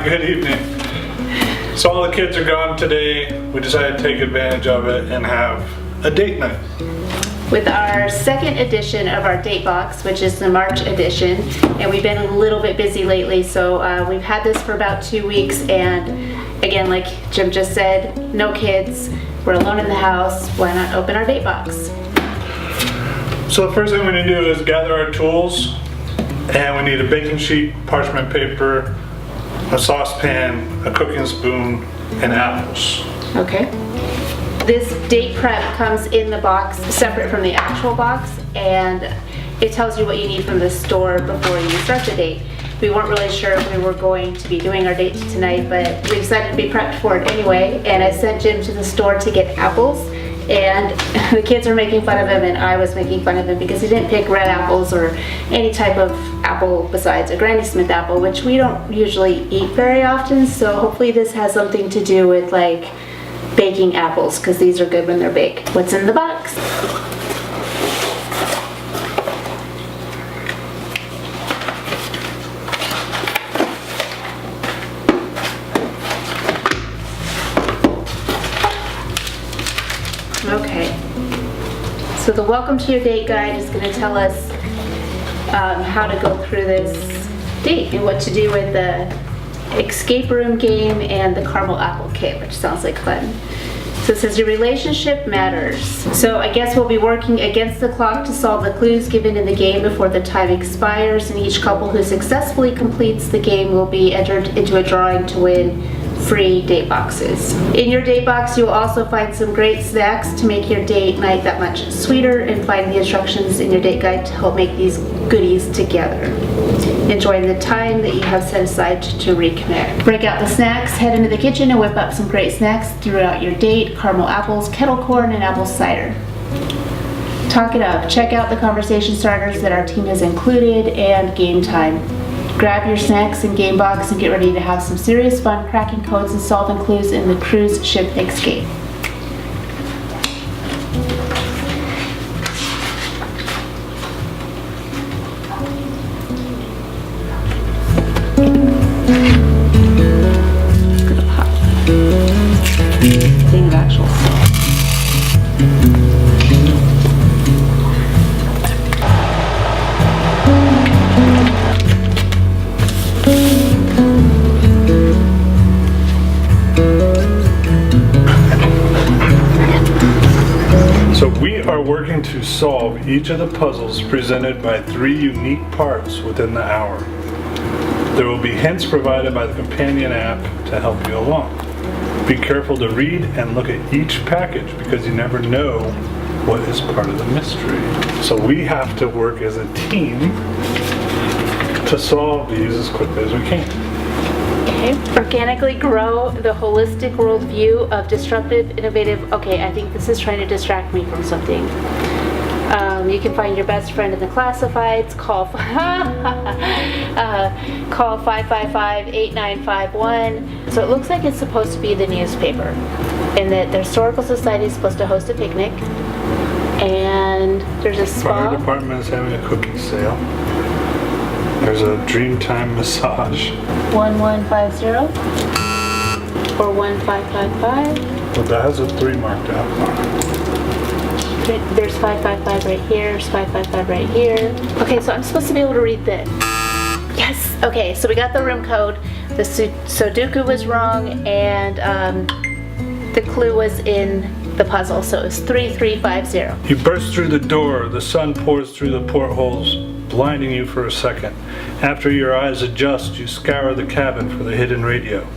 Good evening. So all the kids are gone today. We decided to take advantage of it and have a date night. With our second edition of our DateBox, which is the March edition, and we've been a little bit busy lately, so we've had this for about 2 weeks, and again, like Jim just said, no kids, we're alone in the house, why not open our DateBox? So the first thing we need to do is gather our tools, and we need a baking sheet, parchment paper, a saucepan, a cooking spoon, and apples. Okay. This date prep comes in the box separate from the actual box, and it tells you what you need from the store before you start the date. We weren't really sure if we were going to be doing our date tonight, but we decided to be prepped for it anyway, and I sent Jim to the store to get apples, and the kids were making fun of him and I was making fun of him because he didn't pick red apples or any type of apple besides a Granny Smith apple, which we don't usually eat very often, so hopefully this has something to do with like baking apples, because these are good when they're baked. What's in the box? Okay, so the welcome to your date guide is going to tell us how to go through this date and what to do with the escape room game and the caramel apple kit, which sounds like fun. So it says your relationship matters. So I guess we'll be working against the clock to solve the clues given in the game before the time expires, and each couple who successfully completes the game will be entered into a drawing to win free date boxes. In your date box, you'll also find some great snacks to make your date night that much sweeter, and find the instructions in your date guide to help make these goodies together. Enjoy the time that you have set aside to reconnect. Break out the snacks, head into the kitchen and whip up some great snacks throughout your date: caramel apples, kettle corn, and apple cider. Talk it up. Check out the conversation starters that our team has included, and game time. Grab your snacks and game box and get ready to have some serious fun cracking codes and solving clues in the cruise ship escape. It's gonna pop. Thing of actual stuff. So we are working to solve each of the puzzles presented by 3 unique parts within the hour. There will be hints provided by the companion app to help you along. Be careful to read and look at each package, because you never know what is part of the mystery. So we have to work as a team to solve these as quickly as we can. Okay. Organically grow the holistic worldview of disruptive, innovative. Okay, I think this is trying to distract me from something. You can find your best friend in the classifieds. Call 555-8951. So it looks like it's supposed to be the newspaper, and that the Historical Society is supposed to host a picnic, and there's a spa. Fire department is having a cookie sale. There's a Dreamtime massage. 1150 or 1555. Well, that has a 3 marked out. There's 555 right here. There's 555 right here. Okay, so I'm supposed to be able to read this. Yes. Okay, so we got the room code. The Sudoku was wrong, and the clue was in the puzzle. So it was 3350. You burst through the door. The sun pours through the portholes, blinding you for a second. After your eyes adjust, you scour the cabin for the hidden radio.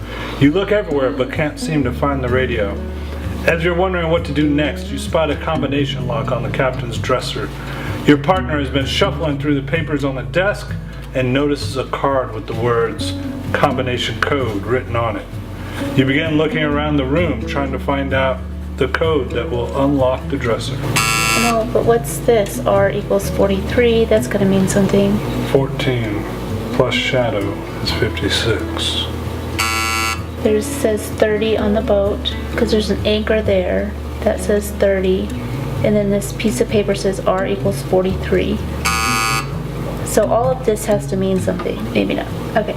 You look everywhere but can't seem to find the radio. As you're wondering what to do next, you spot a combination lock on the captain's dresser. Your partner has been shuffling through the papers on the desk and notices a card with the words "combination code" written on it. You begin looking around the room trying to find out the code that will unlock the dresser. No, but what's this? R equals 43. That's going to mean something. 14 plus shadow is 56. There says 30 on the boat because there's an anchor there that says 30, and then this piece of paper says R equals 43. So all of this has to mean something. Maybe not. Okay.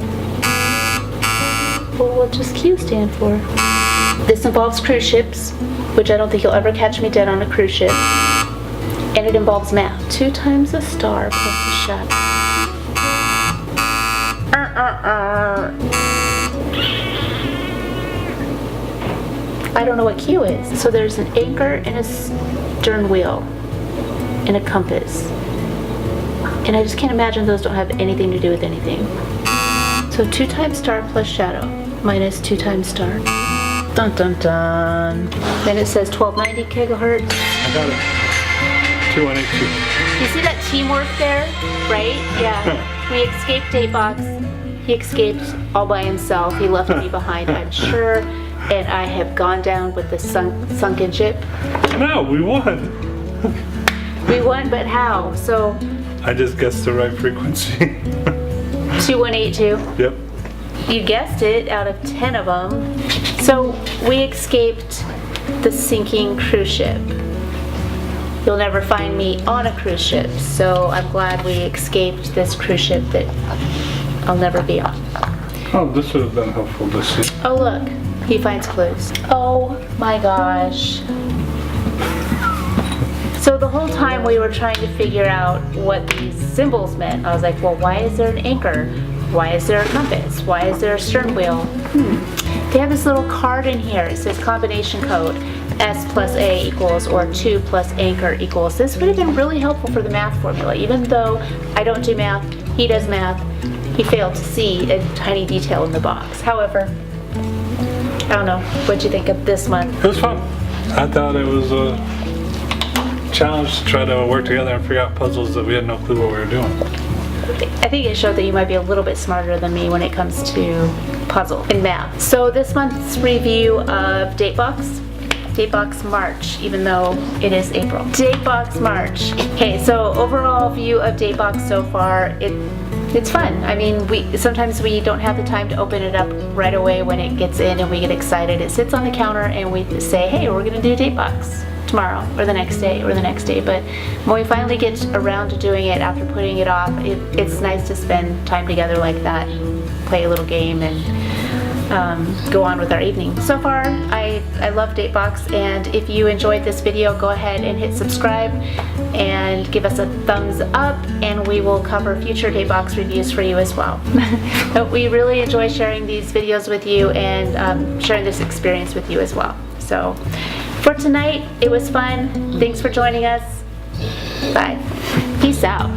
Well, what does Q stand for? This involves cruise ships, which I don't think you'll ever catch me dead on a cruise ship. And it involves math. 2 times a star plus a shadow. I don't know what Q is. So there's an anchor and a stern wheel and a compass. And I just can't imagine those don't have anything to do with anything. So 2 times star plus shadow minus 2 times star. Dun dun dun. Then it says 1290 kilohertz. I got it. 2182. You see that teamwork there? Right? Yeah. We escaped DateBox. He escaped all by himself. He left me behind, I'm sure. And I have gone down with the sunken ship. No, we won. We won, but how? So I just guessed the right frequency. 2182. Yep. You guessed it, out of 10 of them. So we escaped the sinking cruise ship. You'll never find me on a cruise ship, so I'm glad we escaped this cruise ship that I'll never be on. Oh, this would have been helpful to see. Oh look, he finds clues. Oh my gosh. So the whole time we were trying to figure out what these symbols meant, I was like, well, why is there an anchor? Why is there a compass? Why is there a stern wheel? They have this little card in here. It says combination code, S plus A equals, or 2 plus anchor equals. This would have been really helpful for the math formula. Even though I don't do math, he does math, he failed to see a tiny detail in the box. However, I don't know, what'd you think of this month? It was fun. I thought it was a challenge to try to work together and figure out puzzles that we had no clue what we were doing. I think it showed that you might be a little bit smarter than me when it comes to puzzle and math. So this month's review of DateBox March, even though it is April. DateBox March. Okay, so overall view of DateBox so far, it's fun. I mean, sometimes we don't have the time to open it up right away when it gets in and we get excited. It sits on the counter and we say, hey, we're gonna do DateBox tomorrow or the next day or the next day. But when we finally get around to doing it after putting it off, it's nice to spend time together like that, play a little game and go on with our evening. So far, I love DateBox, and if you enjoyed this video, go ahead and hit subscribe and give us a thumbs up, and we will cover future DateBox reviews for you as well. But we really enjoy sharing these videos with you and sharing this experience with you as well. So for tonight, it was fun. Thanks for joining us. Bye. Peace out.